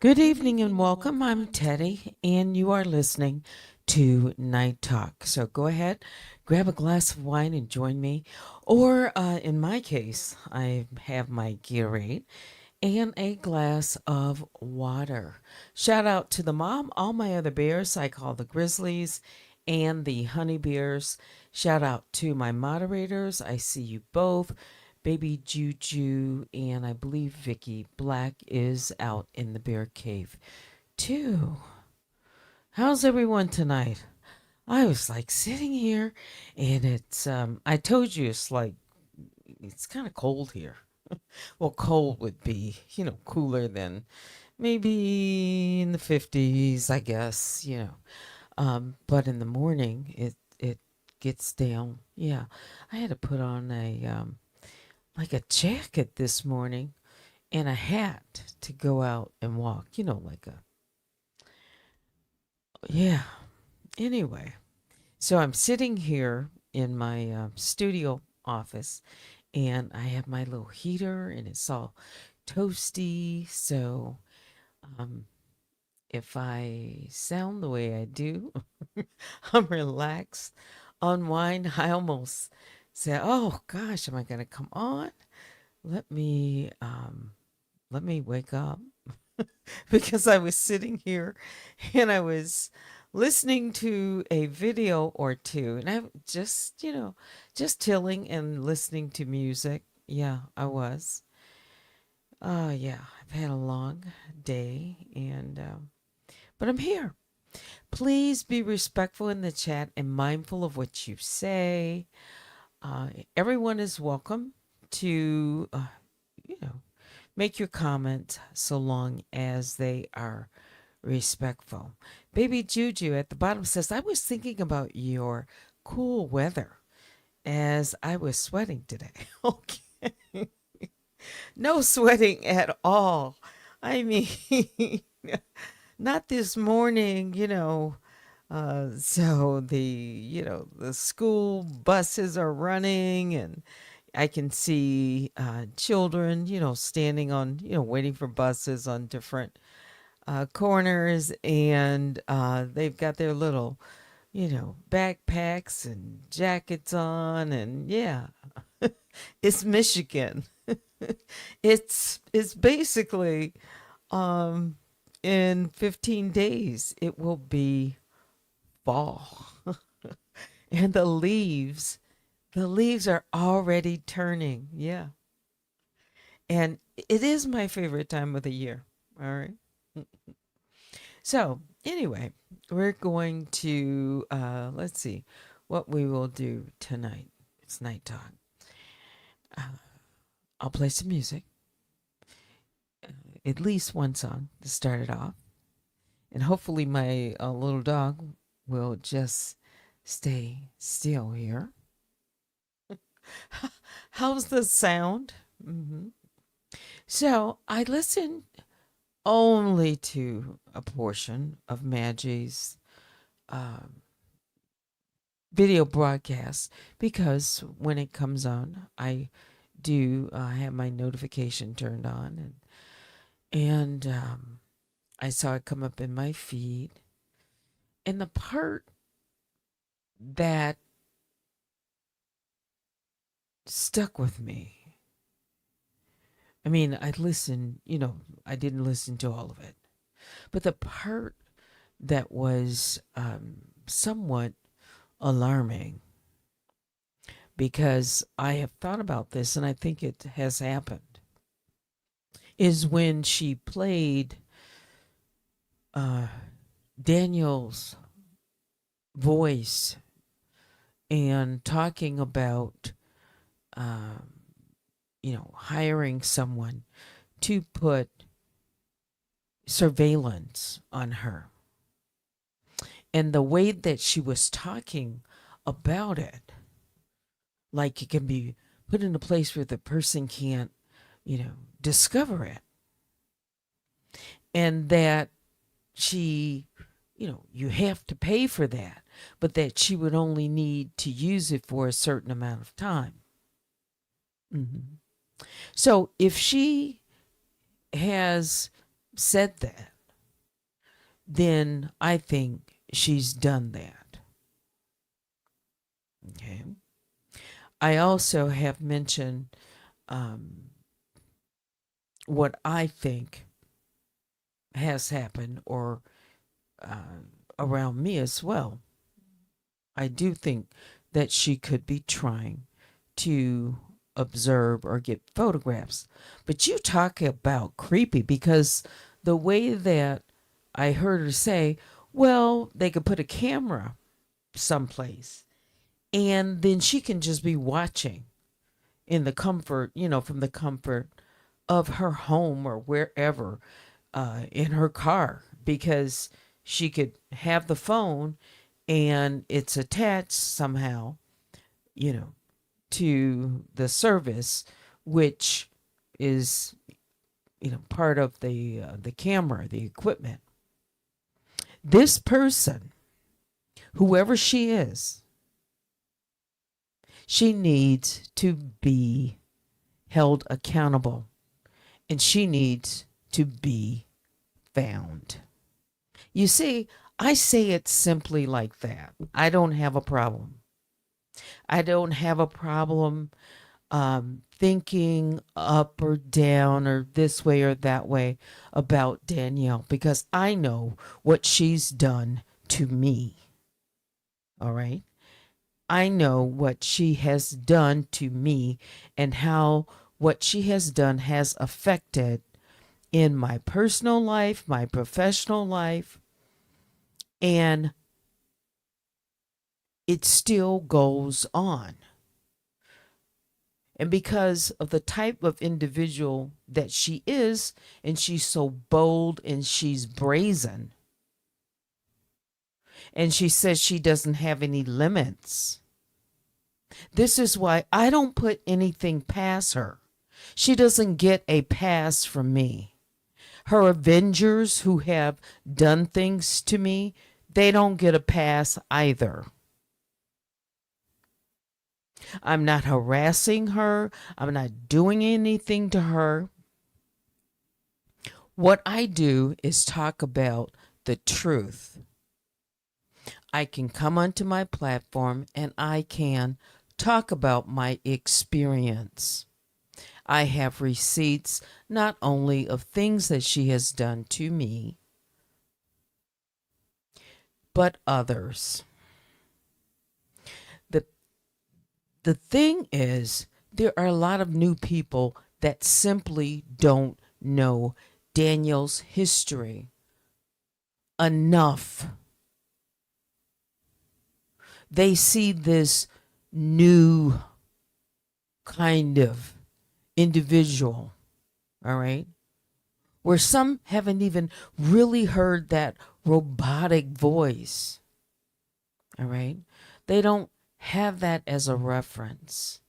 Good evening and welcome. I'm Teddy, and you are listening to Night Talk. So go ahead, grab a glass of wine and join me. Or in my case, I have my Gatorade and a glass of water. Shout out to the mom, all my other bears I call the Grizzlies and the Honey Bears. Shout out to my moderators. I see you both. Baby Juju and I believe Vicky Black is out in the bear cave too. How's everyone tonight? I was like sitting here and I told you it's kind of cold here. Well, cold would be, cooler than maybe in the 50s, I guess, but in the morning it gets down. Yeah. I had to put on a jacket this morning and a hat to go out and walk, yeah. Anyway, so I'm sitting here in my studio office and I have my little heater and it's all toasty. So um, if I sound the way I do, I'm relaxed, unwind. I almost said, oh gosh, am I going to come on? Let me let me wake up because I was sitting here and I was listening to a video or two and I'm just, just chilling and listening to music. Yeah, I was. Yeah, I've had a long day and but I'm here. Please be respectful in the chat and mindful of what you say. Everyone is welcome to you know, make your comments so long as they are respectful. Baby Juju at the bottom says, I was thinking about your cool weather as I was sweating today. Okay. No sweating at all. I mean, not this morning, so the school buses are running and I can see children, standing on, waiting for buses on different corners, and they've got their little, backpacks and jackets on, and yeah, it's Michigan. It's basically um, in 15 days it will be fall, and the leaves are already turning. Yeah, and it is my favorite time of the year. All right. So, anyway, we're going to, let's see what we will do tonight. It's night talk. Uh, I'll play some music, at least one song to start it off. And hopefully, my little dog will just stay still here. How's the sound? So, I listened only to a portion of Maggie's um, video broadcast because when it comes on, I do have my notification turned on, and I saw it come up in my feed. And the part that stuck with me, I mean, I listened, I didn't listen to all of it, but the part that was somewhat alarming because I have thought about this and I think it has happened is when she played uh, Daniel's voice and talking about, um, hiring someone to put surveillance on her. And the way that she was talking about it, like it can be put in a place where the person can't, discover it. And that she, you have to pay for that, but that she would only need to use it for a certain amount of time. So if she has said that, then I think she's done that. Okay. I also have mentioned um, what I think has happened or uh, around me as well. I do think that she could be trying to observe or get photographs. But you talk about creepy because the way that I heard her say, well, they could put a camera someplace and then she can just be watching in the comfort, from the comfort of her home or wherever in her car because she could have the phone and it's attached somehow, you know, to the service, which is, part of the camera, the equipment. This person, whoever she is, she needs to be held accountable and she needs to be found. You see, I say it simply like that. I don't have a problem. I don't have a problem thinking up or down or this way or that way about Danielle because I know what she's done to me. All right. I know what she has done to me and how what she has done has affected in my personal life, my professional life, and it still goes on. And because of the type of individual that she is, and she's so bold and she's brazen, and she says she doesn't have any limits. This is why I don't put anything past her. She doesn't get a pass from me. Her Avengers who have done things to me, they don't get a pass either. I'm not harassing her. I'm not doing anything to her. What I do is talk about the truth. I can come onto my platform and I can talk about my experience. I have receipts not only of things that she has done to me, but others. The, the thing is, there are a lot of new people that simply don't know Daniel's history enough. They see this new kind of individual, all right, where some haven't even really heard that robotic voice, all right. They don't have that as a reference.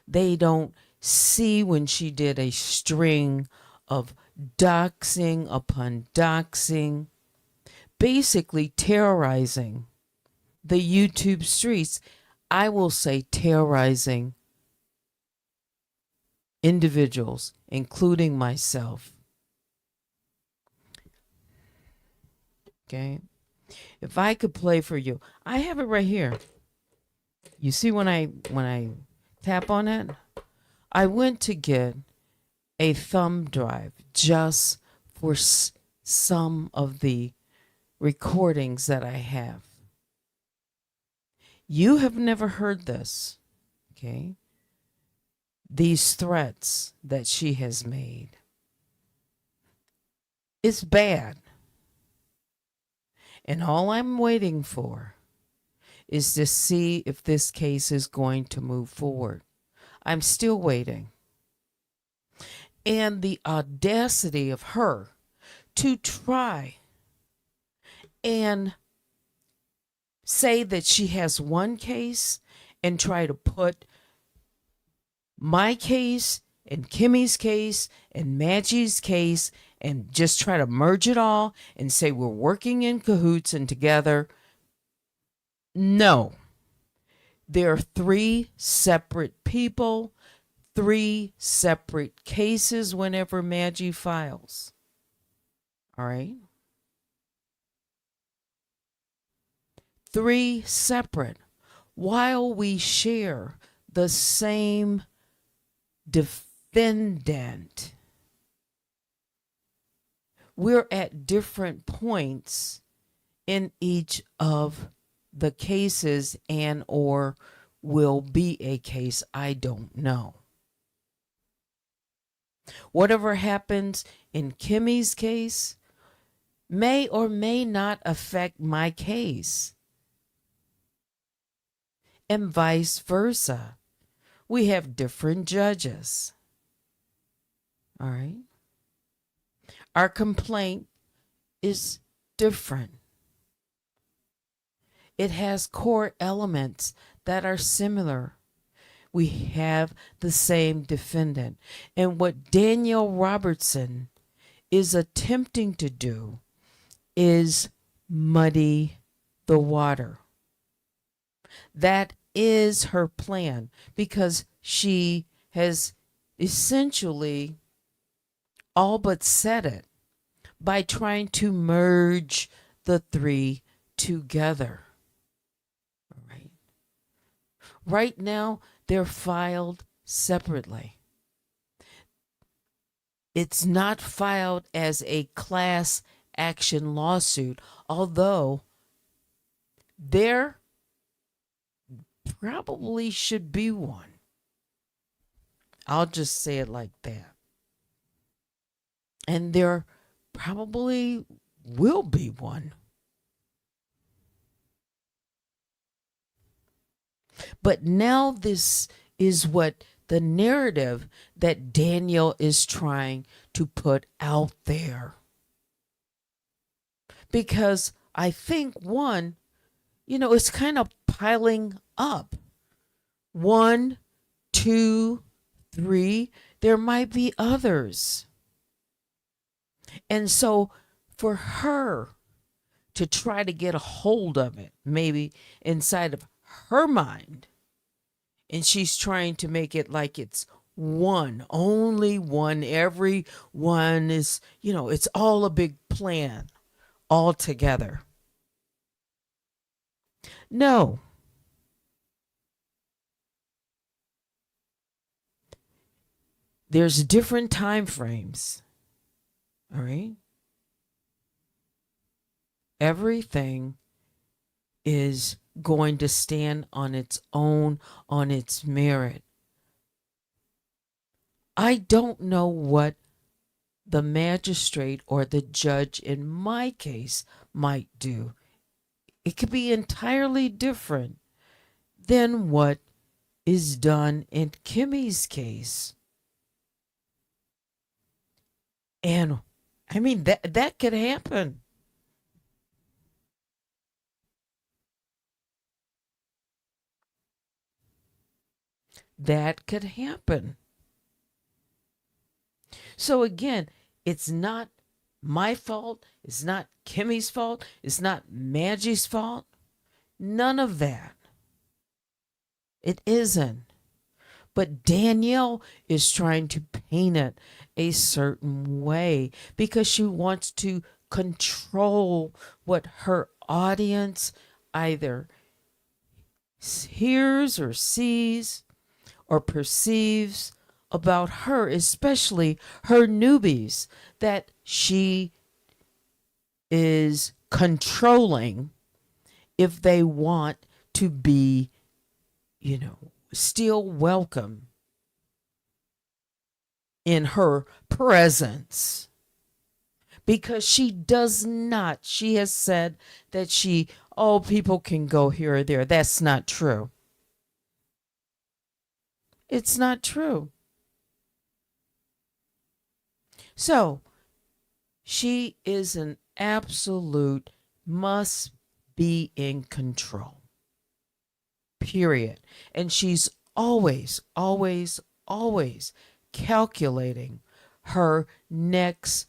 They don't see when she did a string of doxing upon doxing, basically terrorizing the YouTube streets. I will say terrorizing individuals, including myself. Okay. If I could play for you, I have it right here. You see when I tap on it, I went to get a thumb drive just for some of the recordings that I have. You have never heard this, okay? These threats that she has made. It's bad. And all I'm waiting for is to see if this case is going to move forward. I'm still waiting. And the audacity of her to try and say that she has one case and try to put my case and Kimmy's case and Maggie's case and just try to merge it all and say we're working in cahoots and together. No. There are three separate people, three separate cases whenever Maggie files. All right? three separate while we share the same defendant. We're at different points in each of the cases and or will be a case. I don't know. Whatever happens in Kimmy's case may or may not affect my case, and vice versa. We have different judges. All right. Our complaint is different. It has core elements that are similar. We have the same defendant. And what Danielle Robertson is attempting to do is muddy the water. That is her plan, because she has essentially all but said it by trying to merge the three together. All right. Right now, they're filed separately. It's not filed as a class action lawsuit, although there probably should be one. I'll just say it like that. And there probably will be one. But now this is what the narrative that Daniel is trying to put out there. Because I think one, it's kind of piling up. 1, 2, 3. There might be others. And so for her to try to get a hold of it, maybe inside of her mind, and she's trying to make it like it's one, only one, every one is, it's all a big plan all together. No. There's different time frames. All right? Everything is going to stand on its own, on its merit. I don't know what the magistrate or the judge in my case might do. It could be entirely different than what is done in Kimmy's case. And I mean, that could happen. That could happen. So again, it's not my fault. It's not Kimmy's fault. It's not Maggie's fault. None of that. It isn't. But Danielle is trying to paint it a certain way because she wants to control what her audience either hears or sees or perceives about her, especially her newbies that she is controlling if they want to be, still welcome in her presence. Because she has said that people can go here or there. That's not true. It's not true. So she is an absolute must be in control. Period. And she's always, always, always calculating her next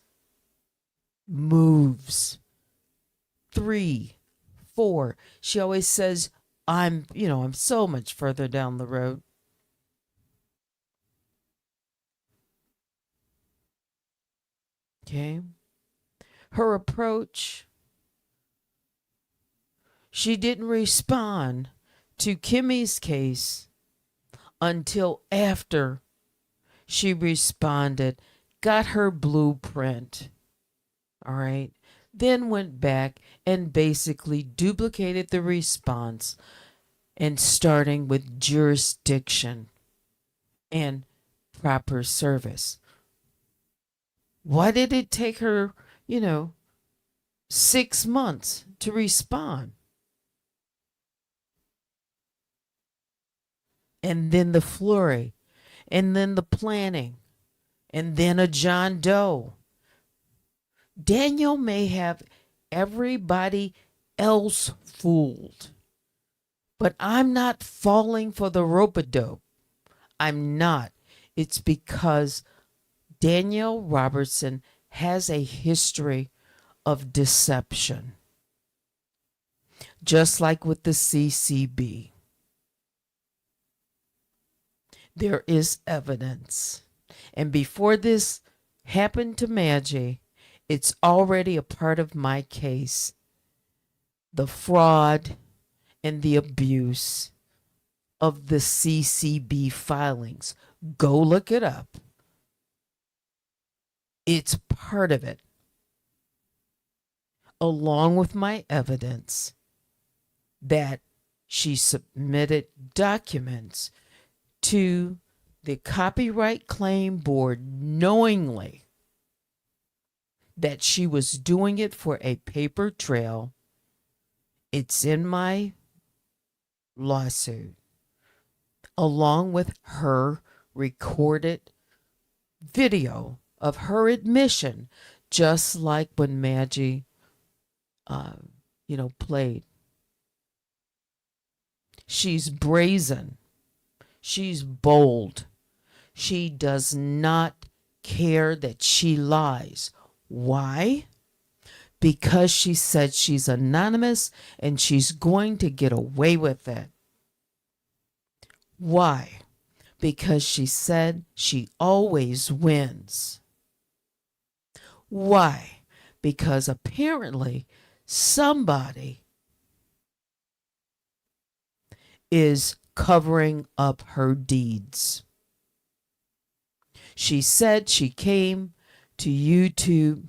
moves. 3, 4. She always says, I'm so much further down the road. Okay. Her approach, She didn't respond to Kimmy's case until after she responded, got her blueprint, all right, then went back and basically duplicated the response and starting with jurisdiction and proper service. Why did it take her, 6 months to respond? And then the flurry, and then the planning, and then a John Doe. Daniel may have everybody else fooled, but I'm not falling for the rope-a-dope. I'm not. It's because Daniel Robertson has a history of deception, just like with the CCB. There is evidence. And before this happened to Maggie, it's already a part of my case. The fraud and the abuse of the CCB filings. Go look it up. It's part of it, along with my evidence that she submitted documents to the Copyright Claim Board knowingly that she was doing it for a paper trail. It's in my lawsuit, along with her recorded video of her admission, just like when Maggie, played. She's brazen. She's bold. She does not care that she lies. Why? Because she said she's anonymous and she's going to get away with it. Why? Because she said she always wins. Why? Because apparently somebody is covering up her deeds. She said she came to YouTube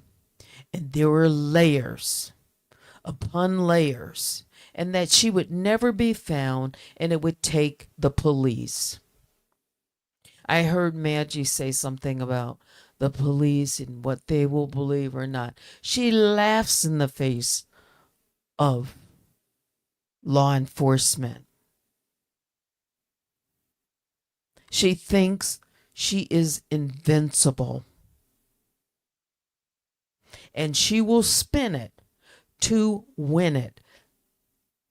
and there were layers upon layers, and that she would never be found and it would take the police. I heard Maggie say something about the police and what they will believe or not. She laughs in the face of law enforcement. She thinks she is invincible. And she will spin it to win it.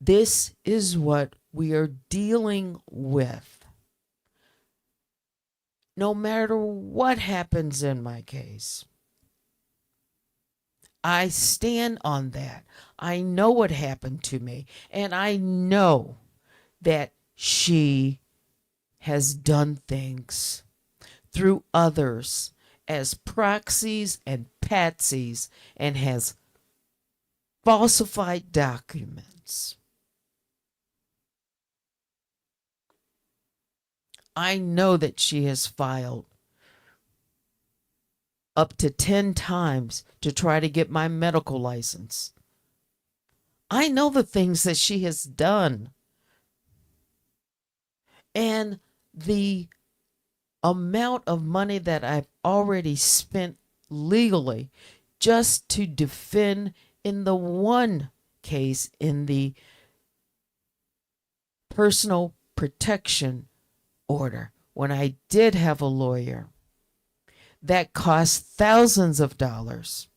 This is what we are dealing with. No matter what happens in my case, I stand on that. I know what happened to me, and I know that she has done things through others as proxies and patsies and has falsified documents. I know that she has filed up to 10 times to try to get my medical license. I know the things that she has done. And the amount of money that I've already spent legally just to defend in the one case, in the personal protection order, when I did have a lawyer, that cost thousands of dollars.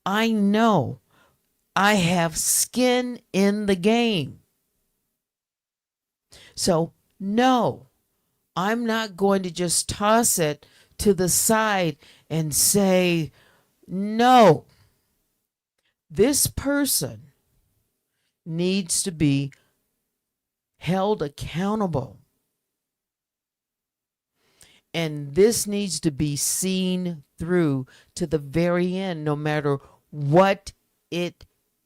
I know I have skin in the game. So, no, I'm not going to just toss it to the side and say, no, this person needs to be held accountable. And this needs to be seen through to the very end, no matter what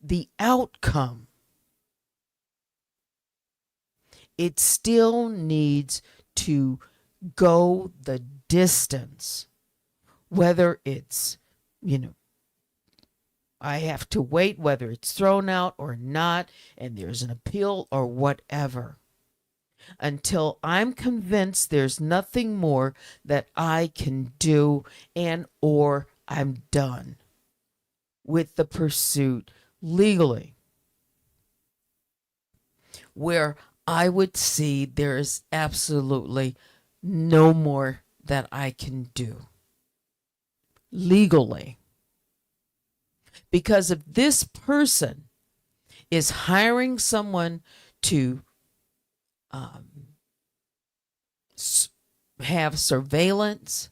the outcome, it still needs to go the distance, whether it's, I have to wait, whether it's thrown out or not, and there's an appeal or whatever, until I'm convinced there's nothing more that I can do, and or I'm done with the pursuit legally, where I would see there's absolutely no more that I can do legally. Because if this person is hiring someone to have surveillance,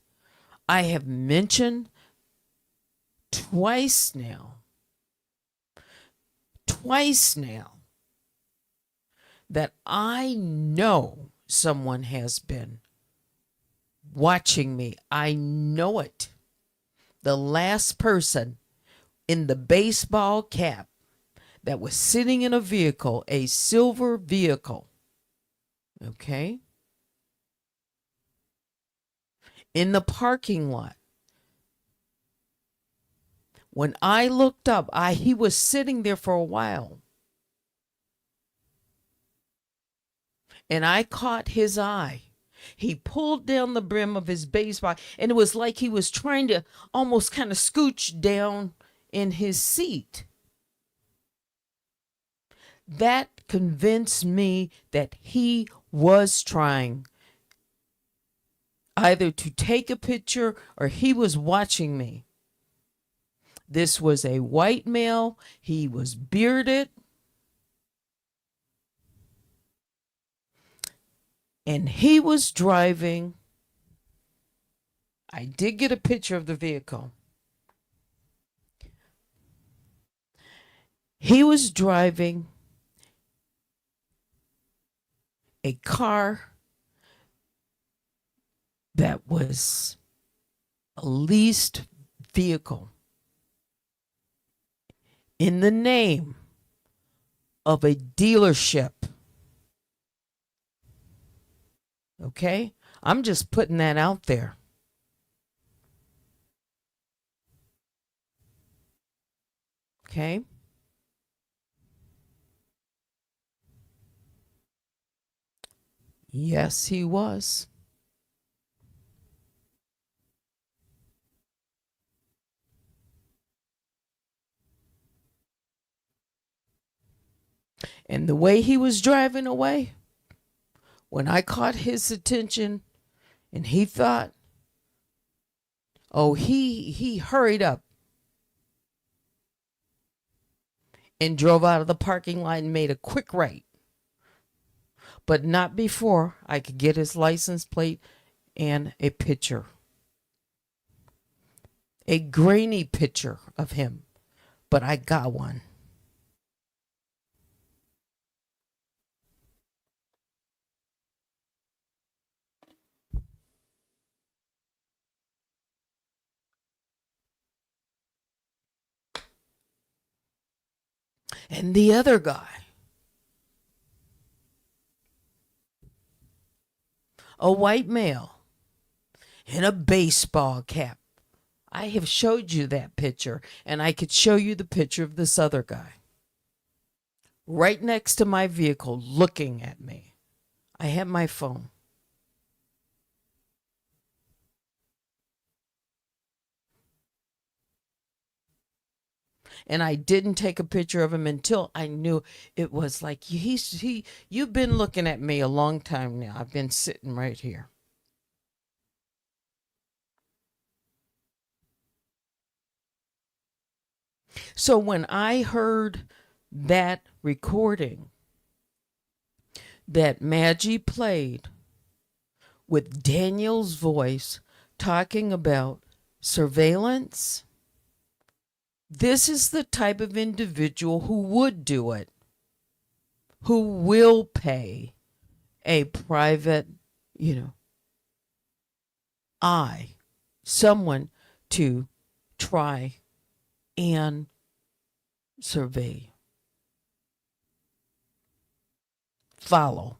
I have mentioned twice now that I know someone has been watching me. I know it. The last person in the baseball cap that was sitting in a vehicle, a silver vehicle, okay, in the parking lot. When I looked up, he was sitting there for a while. And I caught his eye. He pulled down the brim of his baseball, and it was like he was trying to almost kind of scooch down in his seat. That convinced me that he was trying either to take a picture or he was watching me. This was a white male. He was bearded. And he was driving. I did get a picture of the vehicle. He was driving a car that was a leased vehicle in the name of a dealership. Okay? I'm just putting that out there. Okay? Yes, he was. And the way he was driving away, when I caught his attention and he thought, oh, he hurried up and drove out of the parking lot and made a quick right. But not before I could get his license plate and a picture. A grainy picture of him, but I got one. And the other guy, a white male in a baseball cap. I have showed you that picture, and I could show you the picture of this other guy right next to my vehicle looking at me. I have my phone. And I didn't take a picture of him until I knew it was like, you've been looking at me a long time now. I've been sitting right here. So when I heard that recording that Maggie played with Daniel's voice talking about surveillance, this is the type of individual who would do it, who will pay a private, someone to try and survey, follow,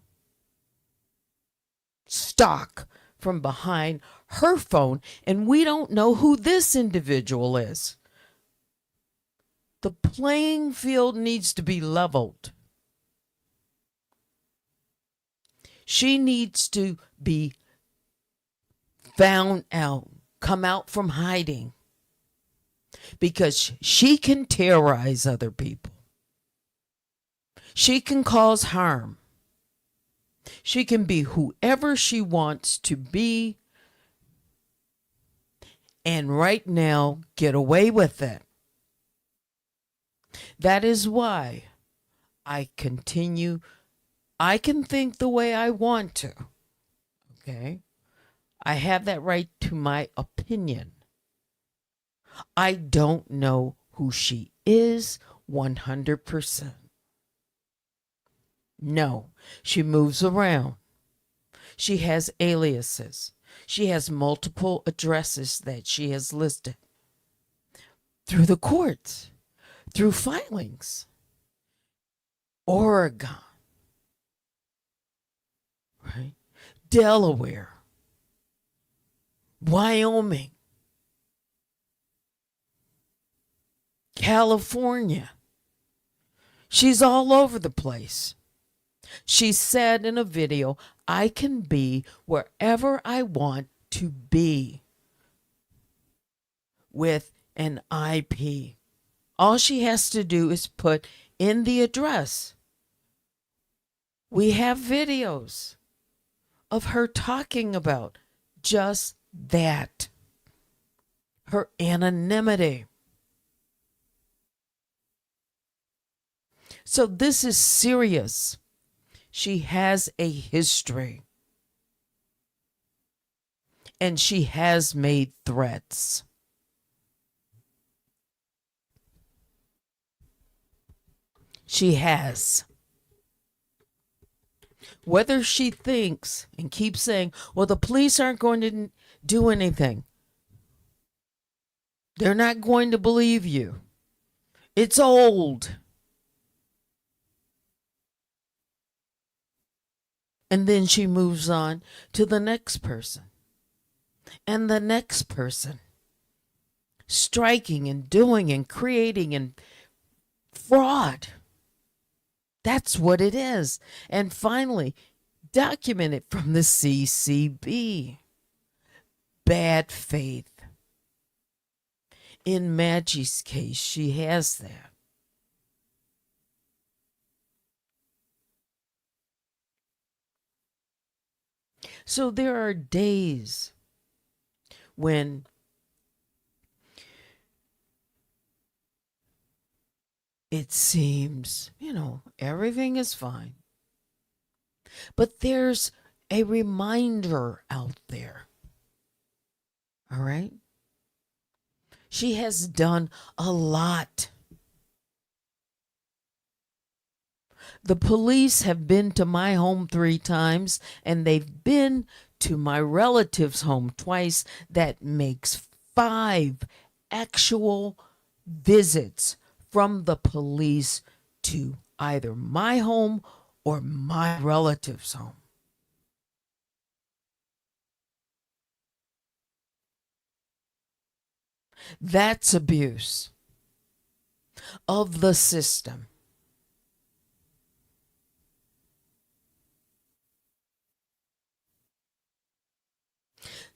stalk from behind her phone, and we don't know who this individual is. The playing field needs to be leveled. She needs to be found out, come out from hiding, because she can terrorize other people. She can cause harm. She can be whoever she wants to be, and right now get away with it. That is why I continue. I can think the way I want to. Okay? I have that right to my opinion. I don't know who she is 100%. No, she moves around. She has aliases. She has multiple addresses that she has listed through the courts, through filings. Oregon, right? Delaware, Wyoming, California. She's all over the place. She said in a video, I can be wherever I want to be with an IP. All she has to do is put in the address. We have videos of her talking about just that. Her anonymity. So this is serious. She has a history. And she has made threats. She has. Whether she thinks and keeps saying, well, the police aren't going to do anything. They're not going to believe you. It's old. And then she moves on to the next person. And the next person. Striking and doing and creating and fraud. That's what it is. And finally, documented from the CCB. Bad faith. In Maggie's case, she has that. So there are days when it seems, everything is fine. But there's a reminder out there. All right? She has done a lot. The police have been to my home 3 times, and they've been to my relative's home twice. That makes 5 actual visits from the police to either my home or my relative's home. That's abuse of the system.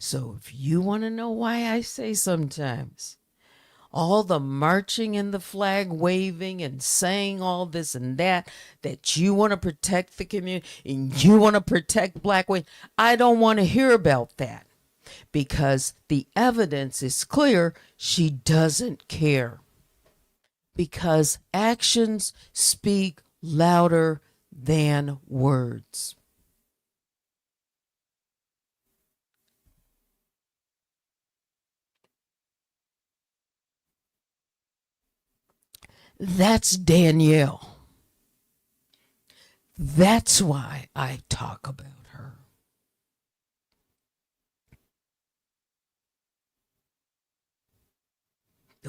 So if you want to know why I say sometimes all the marching and the flag waving and saying all this and that you want to protect the community and you want to protect black women, I don't want to hear about that, because the evidence is clear. She doesn't care, because actions speak louder than words. That's Danielle. That's why I talk about her.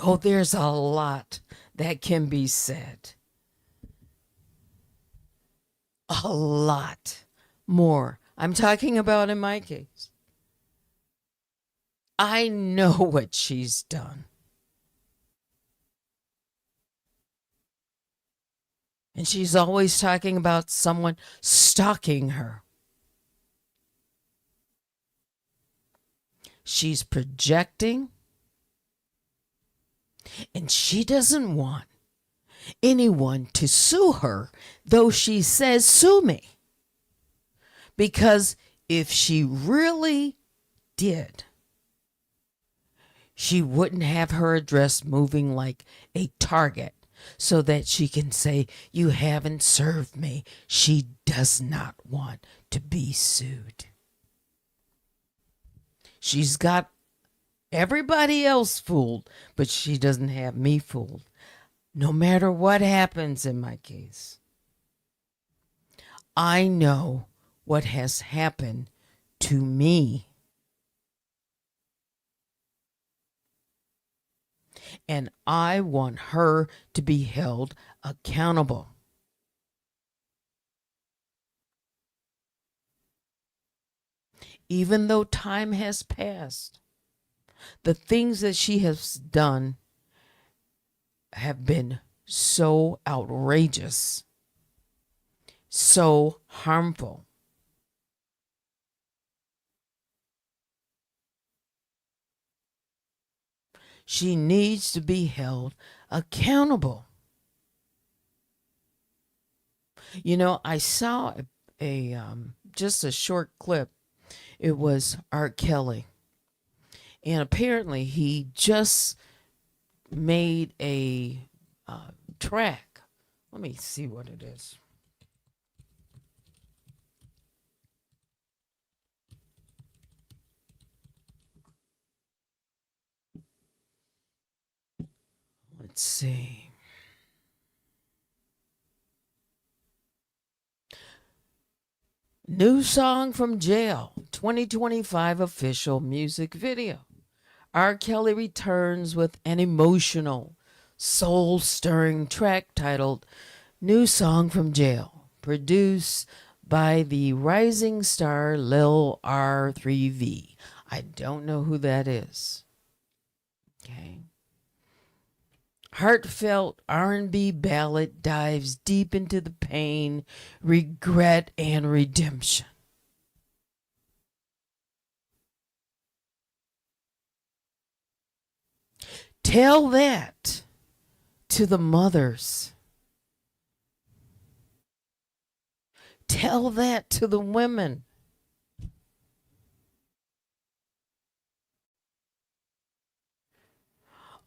Oh, there's a lot that can be said. A lot more. I'm talking about in my case. I know what she's done. And she's always talking about someone stalking her. She's projecting. And she doesn't want anyone to sue her, though she says, sue me. Because if she really did, she wouldn't have her address moving like a target so that she can say, you haven't served me. She does not want to be sued. She's got everybody else fooled, but she doesn't have me fooled. No matter what happens in my case, I know what has happened to me. And I want her to be held accountable. Even though time has passed, the things that she has done have been so outrageous, so harmful. She needs to be held accountable. You know, I saw a just a short clip. It was R. Kelly. And apparently he just made a track. Let me see what it is. Let's see. New song from jail, 2025 official music video. R. Kelly returns with an emotional, soul-stirring track titled New Song from Jail, produced by the rising star Lil R3V. I don't know who that is. Okay. Heartfelt R&B ballad dives deep into the pain, regret, and redemption. Tell that to the mothers. Tell that to the women.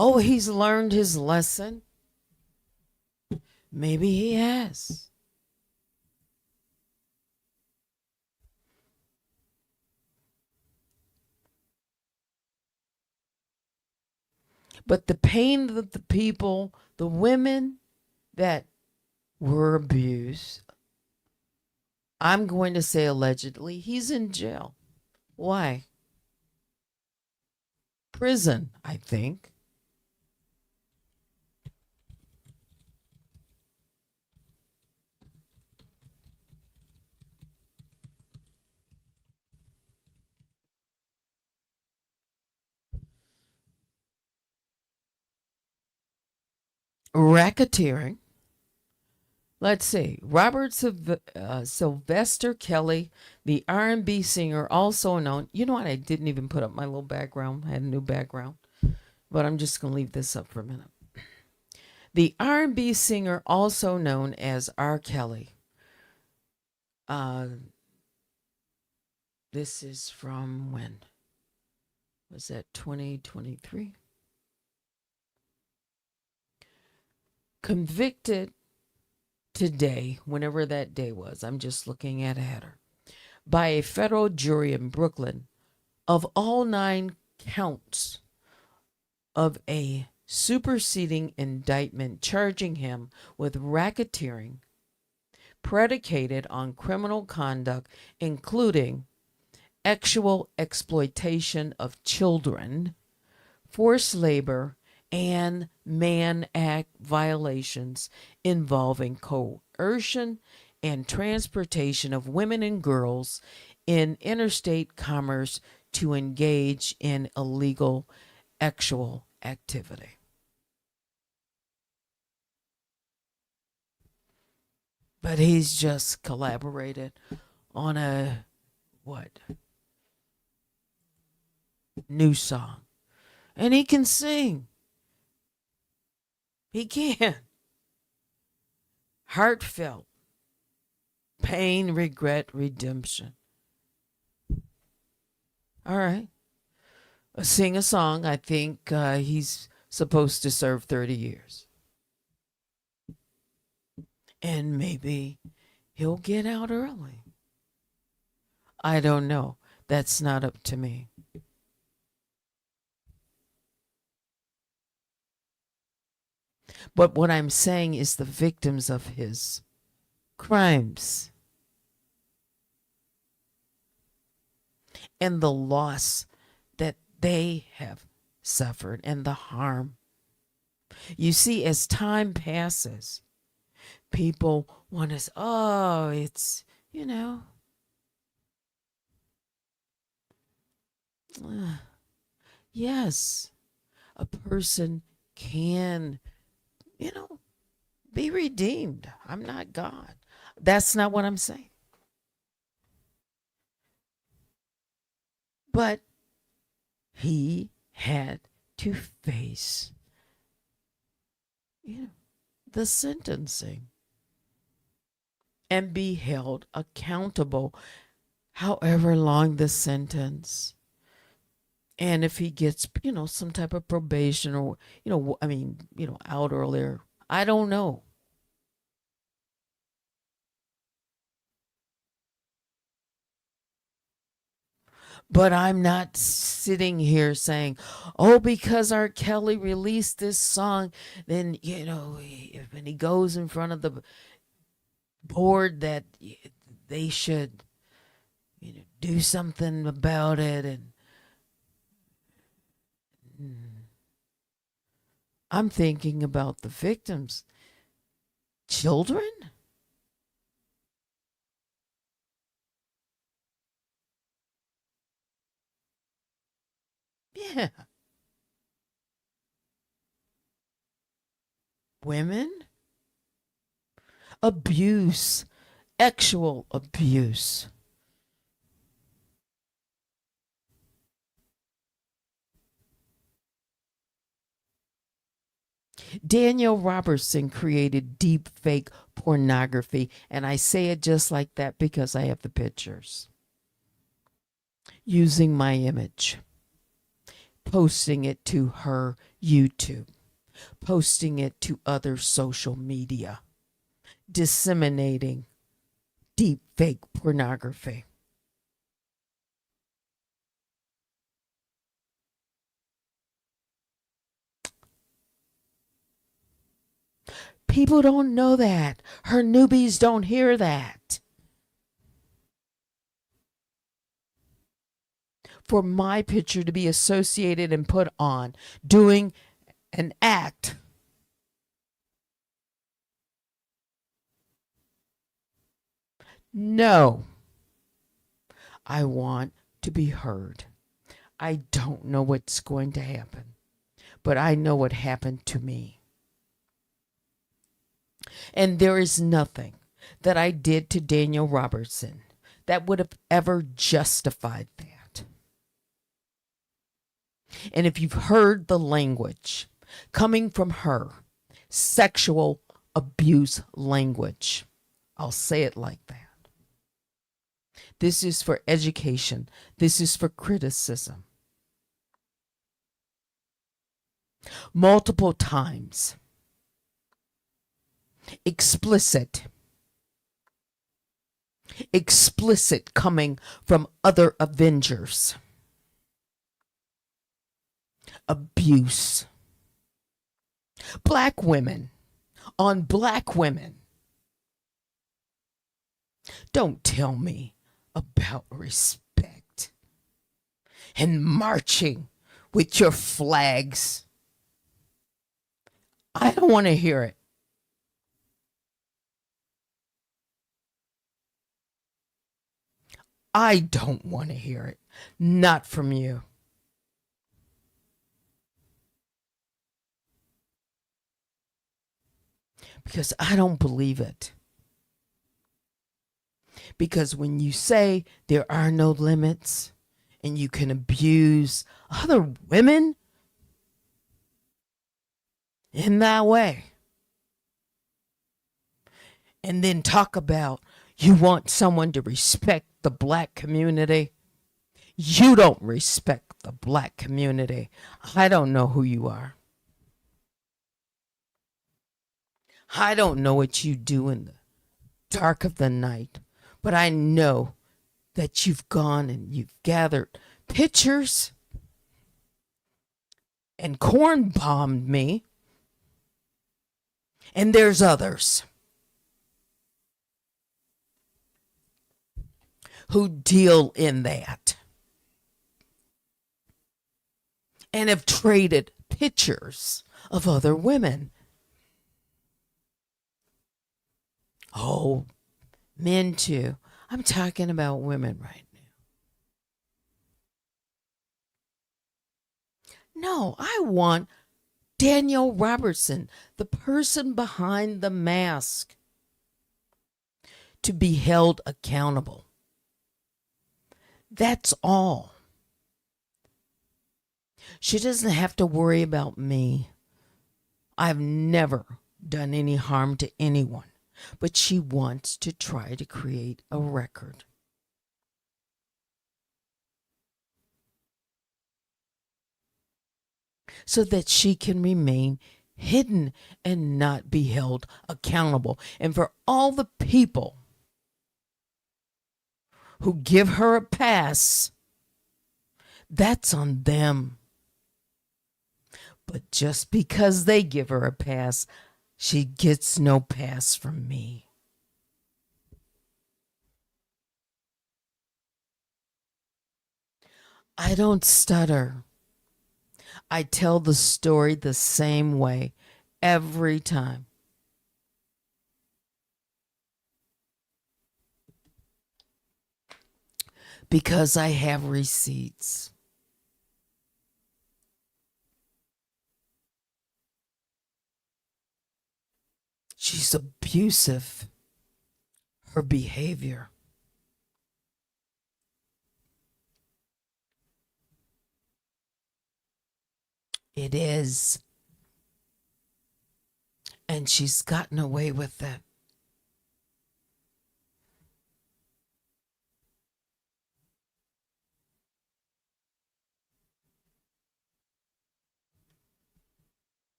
Oh, he's learned his lesson. Maybe he has. But the pain that the people, the women that were abused, I'm going to say allegedly, he's in jail. Why? Prison, I think. Racketeering. Let's see. Robert Sylvester Kelly, the R&B singer, also known. You know what? I didn't even put up my little background. I had a new background, but I'm just going to leave this up for a minute. The R&B singer, also known as R. Kelly. This is from when? Was that 2023? Convicted today, whenever that day was, I'm just looking at a header, by a federal jury in Brooklyn of all 9 counts of a superseding indictment charging him with racketeering predicated on criminal conduct, including sexual exploitation of children, forced labor, and Mann Act violations involving coercion and transportation of women and girls in interstate commerce to engage in illegal sexual activity. But he's just collaborated on a what? New song. And he can sing. He can. Heartfelt. Pain, regret, redemption. All right. Sing a song. I think he's supposed to serve 30 years. And maybe he'll get out early. I don't know. That's not up to me. But what I'm saying is the victims of his crimes and the loss that they have suffered and the harm. You see, as time passes, people want to say, oh, it's, yes, a person can, be redeemed. I'm not God. That's not what I'm saying. But he had to face, the sentencing and be held accountable, however long the sentence. And if he gets, some type of probation or, out earlier, I don't know. But I'm not sitting here saying, oh, because R. Kelly released this song, then, when he goes in front of the board that they should, do something about it. And I'm thinking about the victims. Children? Yeah. Women? Abuse. Actual abuse. Daniel Robertson created deep fake pornography, and I say it just like that because I have the pictures. Using my image, posting it to her YouTube, posting it to other social media, disseminating deep fake pornography. People don't know that. Her newbies don't hear that. For my picture to be associated and put on doing an act, no. I want to be heard. I don't know what's going to happen, but I know what happened to me. And there is nothing that I did to Daniel Robertson that would have ever justified that. And if you've heard the language coming from her, sexual abuse language, I'll say it like that. This is for education. This is for criticism. Multiple times. Explicit coming from other Avengers. Abuse. Black women on black women. Don't tell me about respect and marching with your flags. I don't want to hear it. I don't want to hear it. Not from you. Because I don't believe it. Because when you say there are no limits and you can abuse other women in that way, and then talk about you want someone to respect the black community, you don't respect the black community. I don't know who you are. I don't know what you do in the dark of the night, but I know that you've gone and you've gathered pictures and corn bombed me, and there's others who deal in that and have traded pictures of other women. Oh, men too. I'm talking about women right now. No, I want Danielle Robertson, the person behind the mask, to be held accountable. That's all. She doesn't have to worry about me. I've never done any harm to anyone, but she wants to try to create a record. So that she can remain hidden and not be held accountable. And for all the people who give her a pass, that's on them. But just because they give her a pass, she gets no pass from me. I don't stutter. I tell the story the same way every time. Because I have receipts. She's abusive. Her behavior. It is. And she's gotten away with it.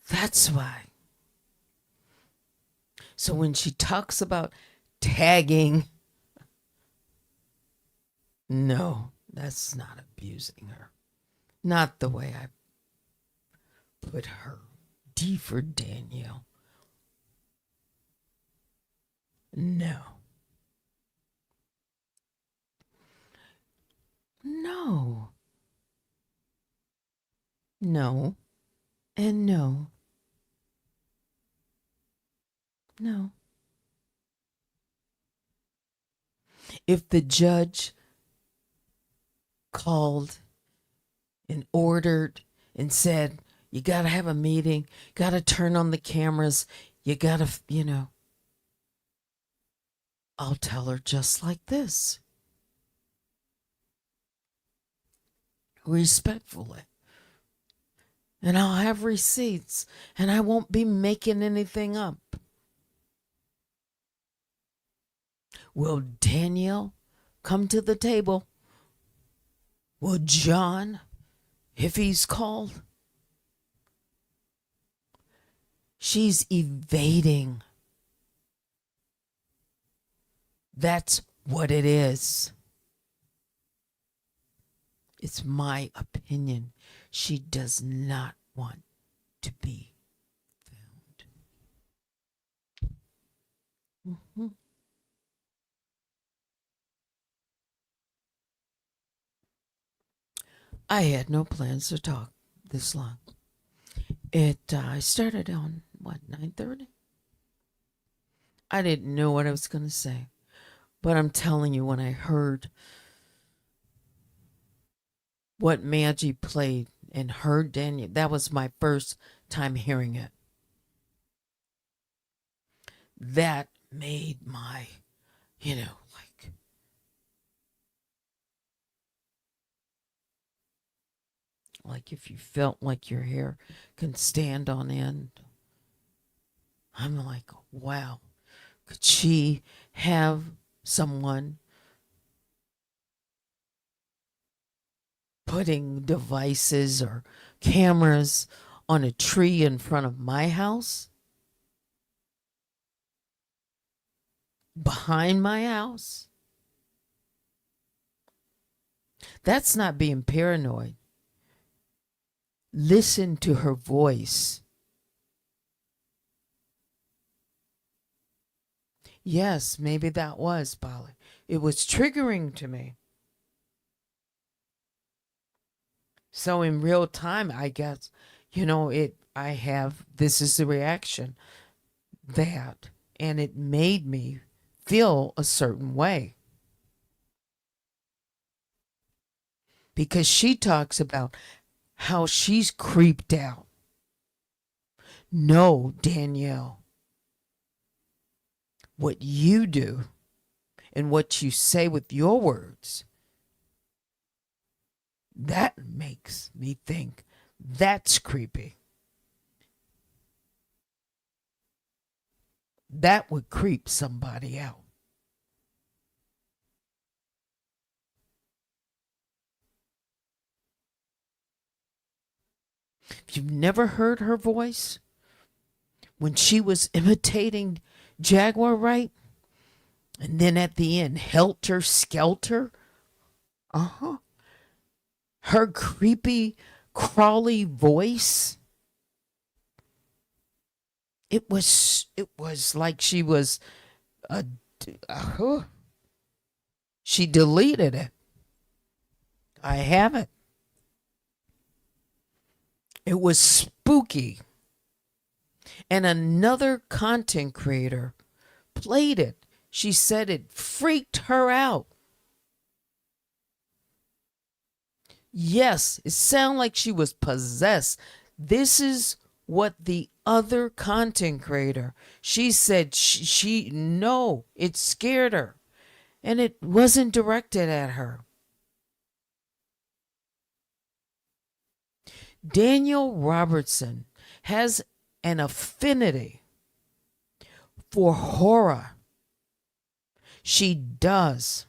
That's why. So when she talks about tagging, no, that's not abusing her. Not the way I put her. D for Danielle. No. No. No. And no. No. If the judge called and ordered and said, you got to have a meeting, got to turn on the cameras, you got to, I'll tell her just like this. Respectfully. And I'll have receipts and I won't be making anything up. Will Danielle come to the table? Will John, if he's called? She's evading. That's what it is. It's my opinion. She does not want to be found. Mm-hmm. I had no plans to talk this long. I started on what, 9:30? I didn't know what I was going to say, but I'm telling you, when I heard what Maggie played and heard Daniel, that was my first time hearing it. That made my, like if you felt like your hair can stand on end. I'm like, wow, could she have someone putting devices or cameras on a tree in front of my house? Behind my house? That's not being paranoid. Listen to her voice. Yes, maybe that was Polly. It was triggering to me. So in real time, I guess, this is the reaction, that, and it made me feel a certain way. Because she talks about how she's creeped out. No, Danielle, what you do and what you say with your words, that makes me think that's creepy. That would creep somebody out. If you've never heard her voice when she was imitating Jaguar, right? And then at the end, helter skelter. Her creepy, crawly voice. It was like she was she deleted it. I have it. It was spooky. And another content creator played it. She said it freaked her out. Yes, it sounded like she was possessed. This is what the other content creator, she said no, it scared her. And it wasn't directed at her. Daniel Robertson has an affinity for horror. She does.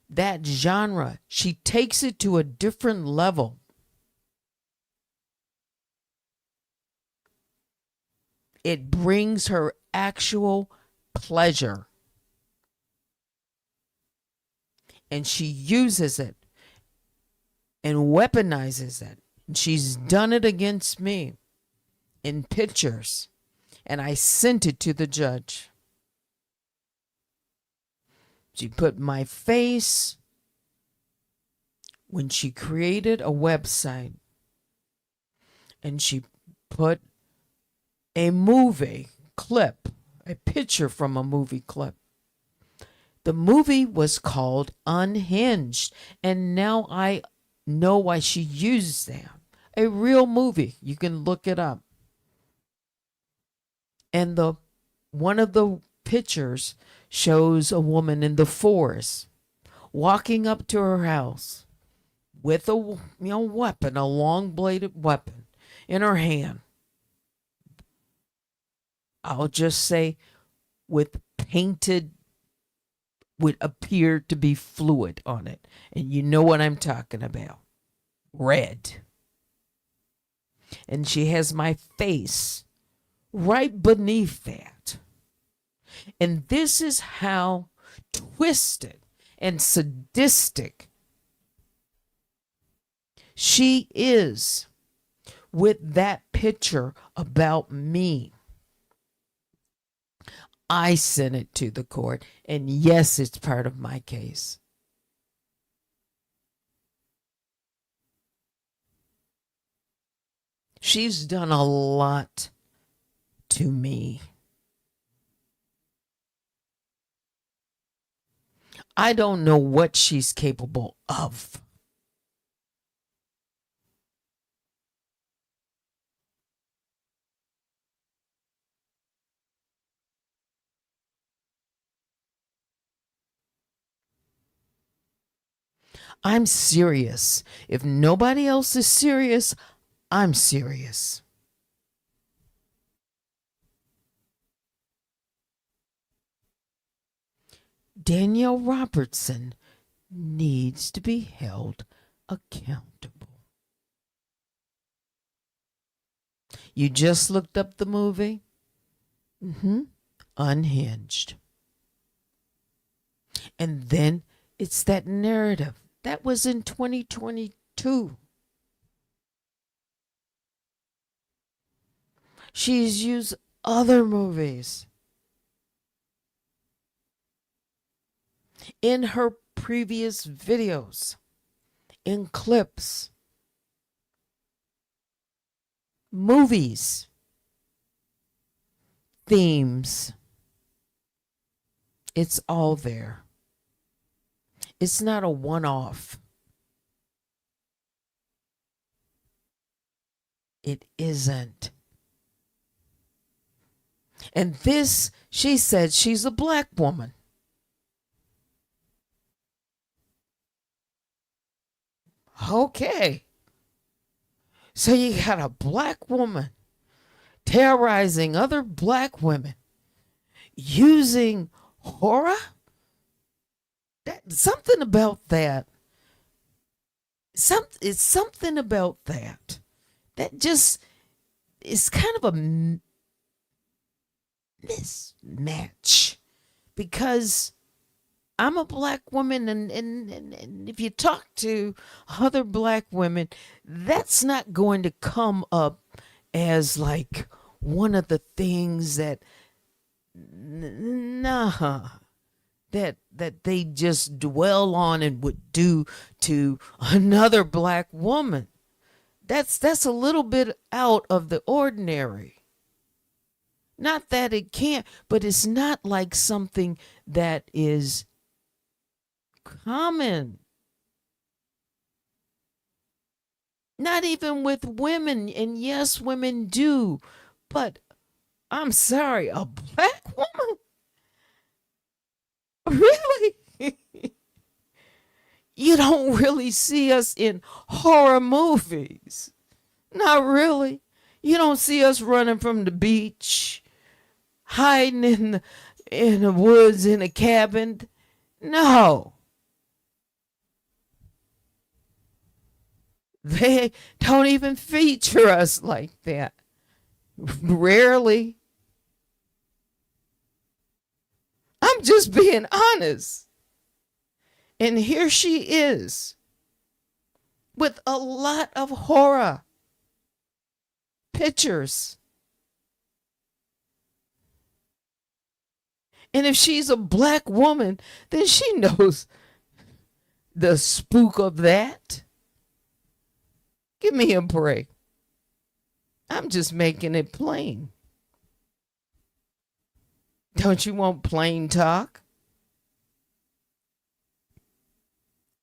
That genre, she takes it to a different level. It brings her actual pleasure. And she uses it and weaponizes it. And she's done it against me in pictures. And I sent it to the judge. She put my face when she created a website, and she put a movie clip, a picture from a movie clip. The movie was called Unhinged, and now I know why she used that. A real movie. You can look it up. And one of the pictures shows a woman in the forest walking up to her house with a weapon, a long-bladed weapon in her hand. I'll just say with painted, would appear to be fluid on it. And you know what I'm talking about. Red. And she has my face right beneath that. And this is how twisted and sadistic she is with that picture about me. I sent it to the court, and yes, it's part of my case. She's done a lot to me. I don't know what she's capable of. I'm serious. If nobody else is serious, I'm serious. Danielle Robertson needs to be held accountable. You just looked up the movie? Unhinged. And then it's that narrative. That was in 2022. She's used other movies in her previous videos, in clips, movies, themes. It's all there. It's not a one-off. It isn't. And this, she said she's a black woman. Okay. So you got a black woman terrorizing other black women using horror? Something about that. It's something about that. That just is kind of a mismatch. Because I'm a black woman, and if you talk to other black women, that's not going to come up as like one of the things that that they just dwell on and would do to another black woman. That's a little bit out of the ordinary. Not that it can't, but it's not like something that is common. Not even with women. And yes, women do. But I'm sorry, a black woman? Really? You don't really see us in horror movies. Not really. You don't see us running from the beach, hiding in the woods in a cabin. No. They don't even feature us like that. Rarely. I'm just being honest. And here she is with a lot of horror pictures. And if she's a black woman, then she knows the spook of that. Give me a break. I'm just making it plain. Don't you want plain talk?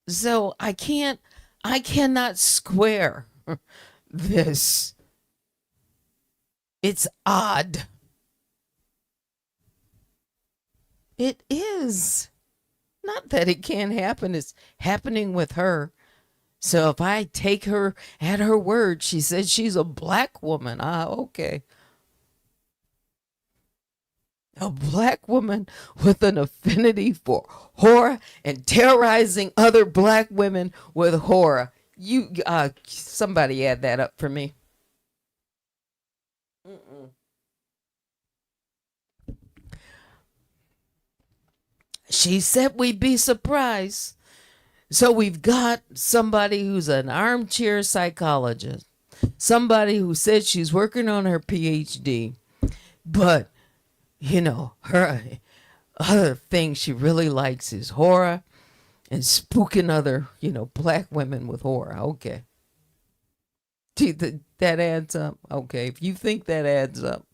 So I cannot square this. It's odd. It is. Not that it can't happen. It's happening with her. So if I take her at her word, she said she's a black woman. Okay. A black woman with an affinity for horror and terrorizing other black women with horror. You, somebody add that up for me. She said we'd be surprised. So we've got somebody who's an armchair psychologist, somebody who said she's working on her PhD, but her other thing she really likes is horror and spooking other, black women with horror. Okay. Do you think that adds up? Okay, if you think that adds up,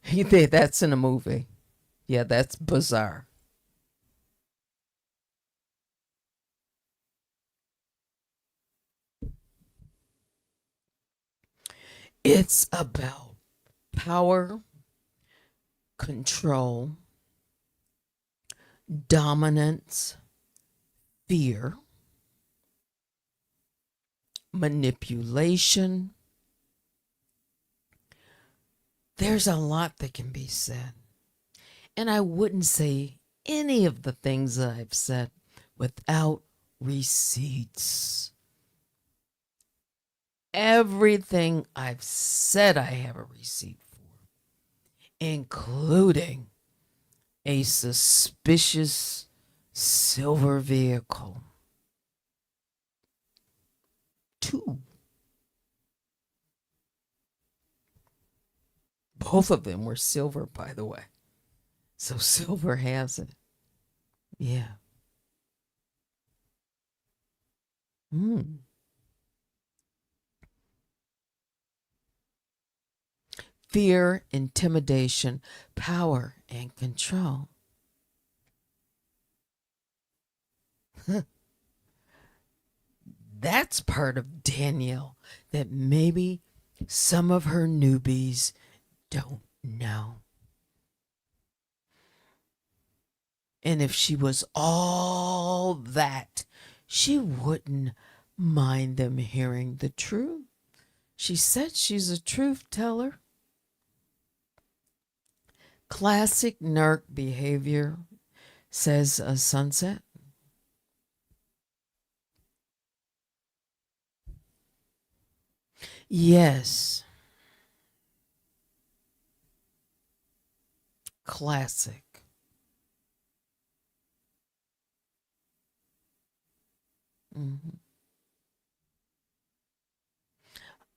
you think that's in a movie. Yeah, that's bizarre. It's about power, control, dominance, fear, manipulation. There's a lot that can be said. And I wouldn't say any of the things that I've said without receipts. Everything I've said, I have a receipt for, including a suspicious silver vehicle. 2. Both of them were silver, by the way. So silver has it. Yeah. Fear, intimidation, power, and control. That's part of Danielle that maybe some of her newbies don't know. And if she was all that, she wouldn't mind them hearing the truth. She said she's a truth teller. Classic narc behavior, says Sunset. Yes. Classic. Mhm.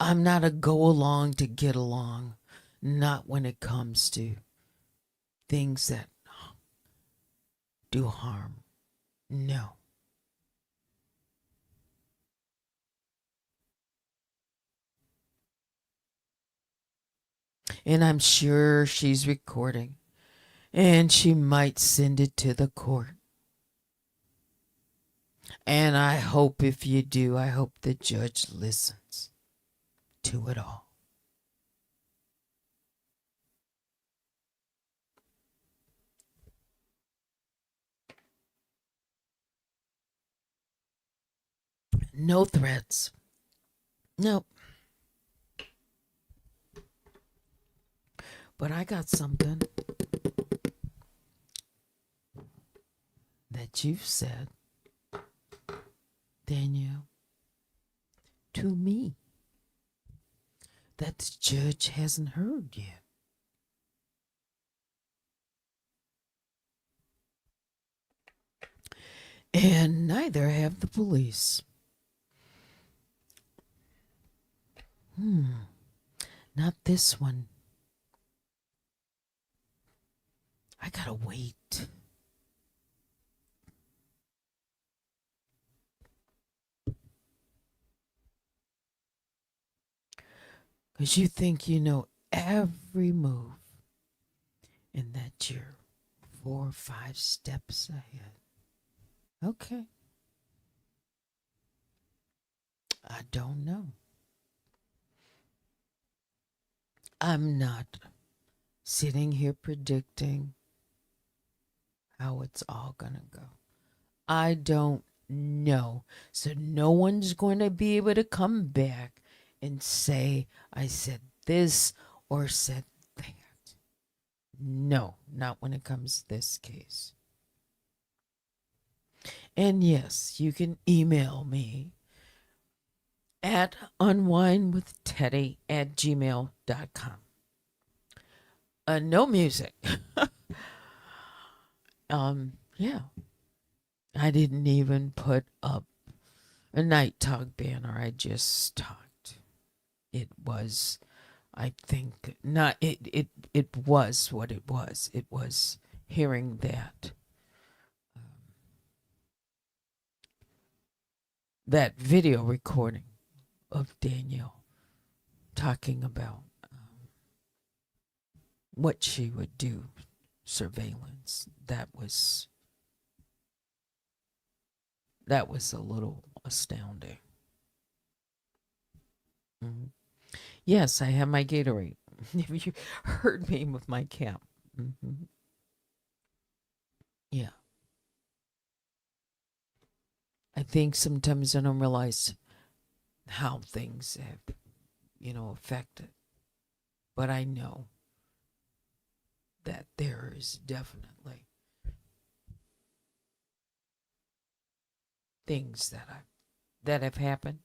I'm not a go along to get along, not when it comes to things that do harm. No. And I'm sure she's recording, and she might send it to the court. And I hope if you do, I hope the judge listens to it all. No threats. Nope. But I got something that you've said, Danielle, to me that the judge hasn't heard yet. And neither have the police. Not this one. I gotta wait. Because you think you know every move and that you're 4 or 5 steps ahead. Okay. I don't know. I'm not sitting here predicting how it's all gonna go. I don't know. So no one's going to be able to come back and say, I said this or said that. No, not when it comes to this case. And yes, you can email me at unwinewithteddy@gmail.com. No music. Yeah. I didn't even put up a NightTalk banner. I just talked. It was, I think, not it was what it was. It was hearing that video recording of Danielle talking about what she would do, surveillance. That was a little astounding. Mhm. Yes, I have my Gatorade. If you heard me with my cap. Hmm. Yeah. I think sometimes I don't realize how things have, affected. But I know that there is definitely things that have happened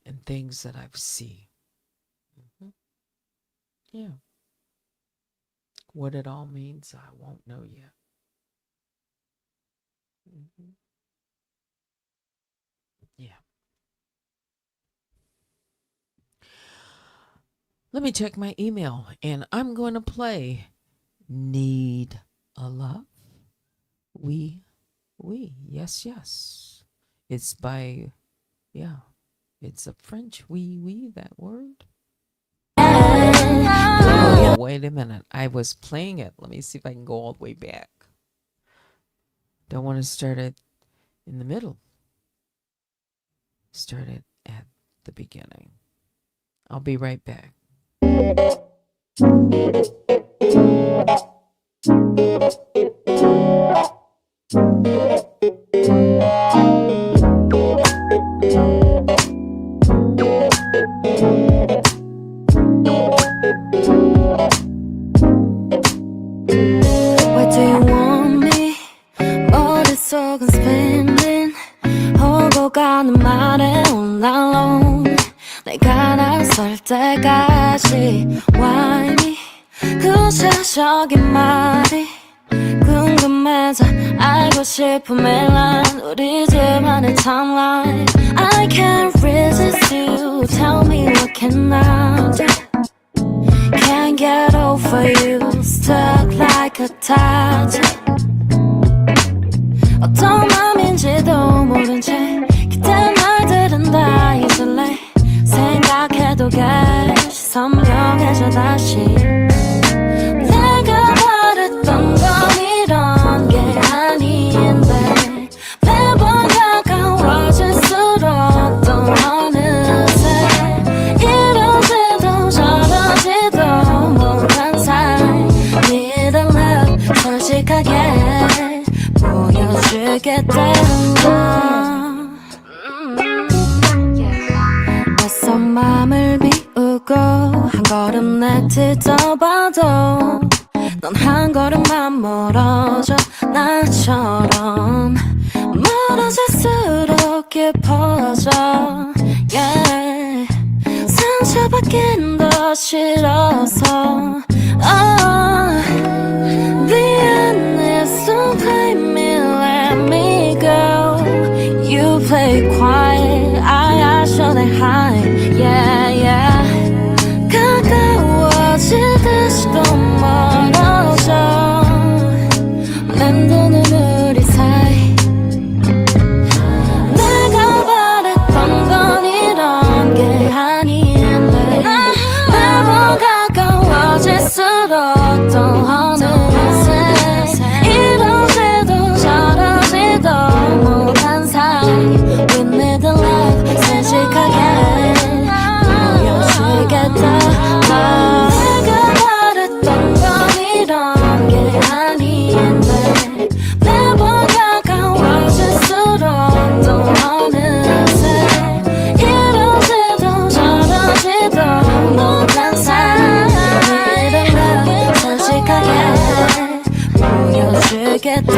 and things that I've seen. Hmm. Yeah. What it all means, I won't know yet. Hmm. Yeah. Let me check my email and I'm going to play Need a Love. We, yes, yes. It's by, yeah, it's a French that word. Oh, wait a minute. I was playing it. Let me see if I can go all the way back. Don't want to start it in the middle. Start it at the beginning. I'll be right back. What do you want me? 머릿속은 spinning 오고 가는 말에 all alone 내가 나설 때까지 Why me? 구체적인 말이 궁금해서 알고 싶은 매일 우리 집안의 timeline I can't resist you Tell me what can I do Can't get over you Stuck like a tattoo 어떤 맘인지도 모른 채 그때 말들은 다 잊을래 생각해도 계속 선명해져 다시 내가 바랬던 건 이런 게 아닌데 매번 가까워질수록 또 어느새 이러지도 저러지도 못한 사이 Need a love 솔직하게 보여주게 된다 낯선 맘을 비우고 한 걸음 내딛어봐도 넌 한 걸음만 멀어져 나처럼 멀어질수록 깊어져 yeah. 상처받긴 더 싫어서 미안해 so play me let me go You play quiet I should hide yeah yeah 가까워지듯이 또 멀어져 맴도는 우리 사이 내가 바랬던 건 이런 게 아닌데 매번 가까워질수록 또 어느새 이러지도 저러지도 못한 사이 We need a love 솔직하게 보여주겠다 내가 바랬던 건 이런 게 아닌데 매번 가까워질수록 또 어느새 이러지도 저러지도 못한 사이 We need a love 솔직하게 보여주겠다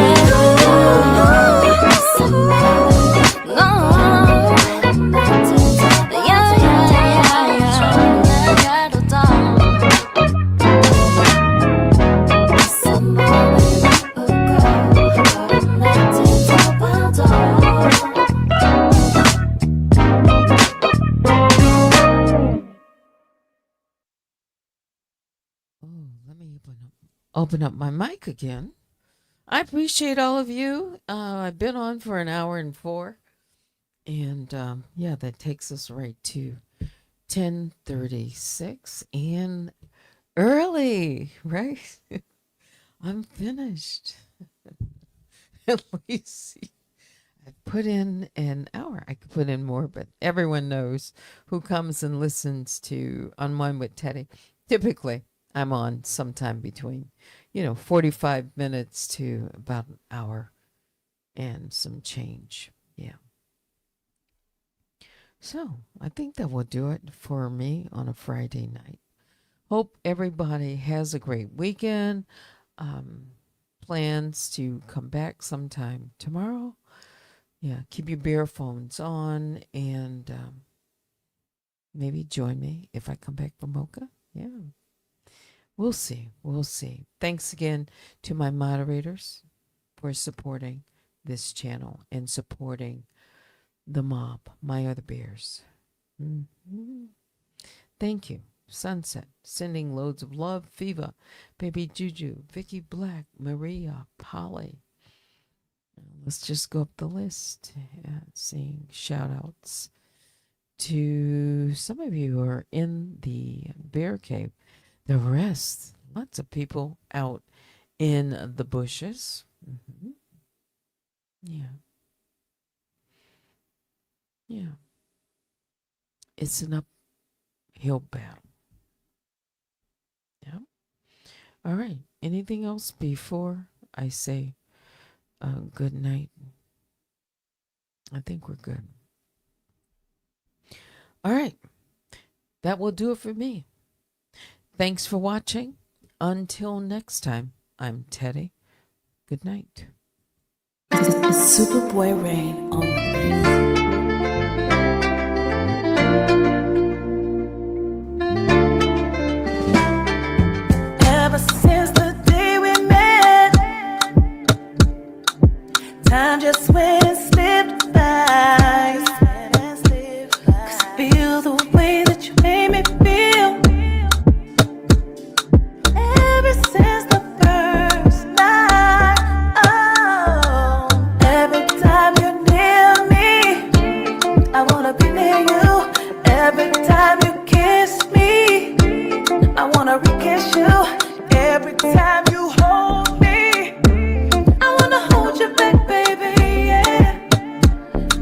Let me open up my mic again. I appreciate all of you. I've been on for an hour and 4. And yeah, that takes us right to 10:36 and early, right? I'm finished. At least I put in an hour. I could put in more, but everyone knows who comes and listens to Unwind with Teddy. Typically, I'm on sometime between, 45 minutes to about an hour and some change. Yeah. So I think that will do it for me on a Friday night. Hope everybody has a great weekend. Plans to come back sometime tomorrow. Yeah, keep your beer phones on and maybe join me if I come back from Mocha. Yeah, we'll see. We'll see. Thanks again to my moderators for supporting this channel and supporting the mob, my other bears. Mm-hmm. Thank you. Sunset, sending loads of love. Viva, Baby Juju, Vicky Black, Maria, Polly. Let's just go up the list. Seeing shout outs to some of you who are in the bear cave. The rest, lots of people out in the bushes. Mm-hmm. Yeah. Yeah. It's an uphill battle. Yeah. All right. Anything else before I say good night? I think we're good. All right. That will do it for me. Thanks for watching. Until next time, I'm Teddy. Good night. It's Superboy Rain on the beat. Ever since the day we met, time just went and slipped by. 'Cause I feel the way that you made me feel. Ever since the first night, oh, every time you're near me, I wanna be near you. Every time you kiss me, I wanna re-kiss you. Every time you hold me, I wanna hold you back, baby, yeah.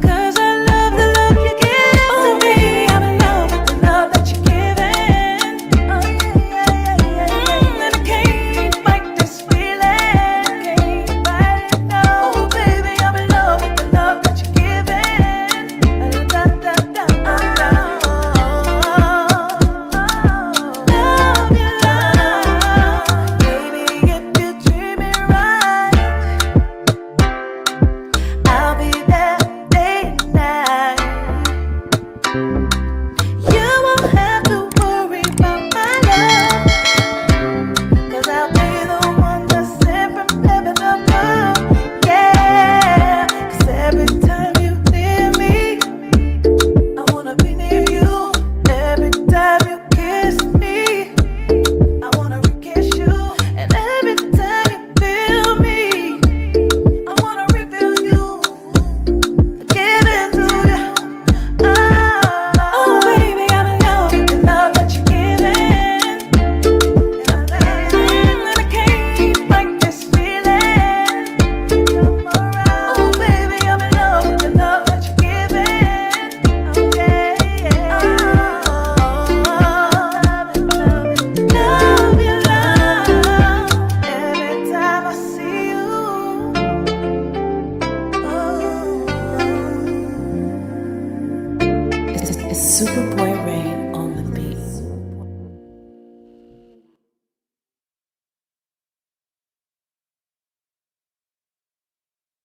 'Cause I love the love you give to me. I'm in love with the love that you're giving. Oh yeah, yeah, yeah, yeah. And I can't fight this feeling. Can't fight it, no. Oh baby, I'm in love with the love that you're giving. Da, da, da, da, da. Love you, love. Baby, if you treat me right, I'll be there day and night. You won't have to worry about my love, 'cause I'll be the one that's sent from heaven above. Yeah, 'cause every time you near me, I wanna be near you. Every time you kiss me, I wanna re-kiss you. And every time you feel me, I wanna reveal you. Give it to you. Oh, baby, I'm in love with the love that you're giving. And I can't fight this feeling. Come around. Oh, baby, I'm in love with the love that you're giving. Oh, yeah, yeah. Love you, love. Every time I see you, oh. It's Superboy Rain.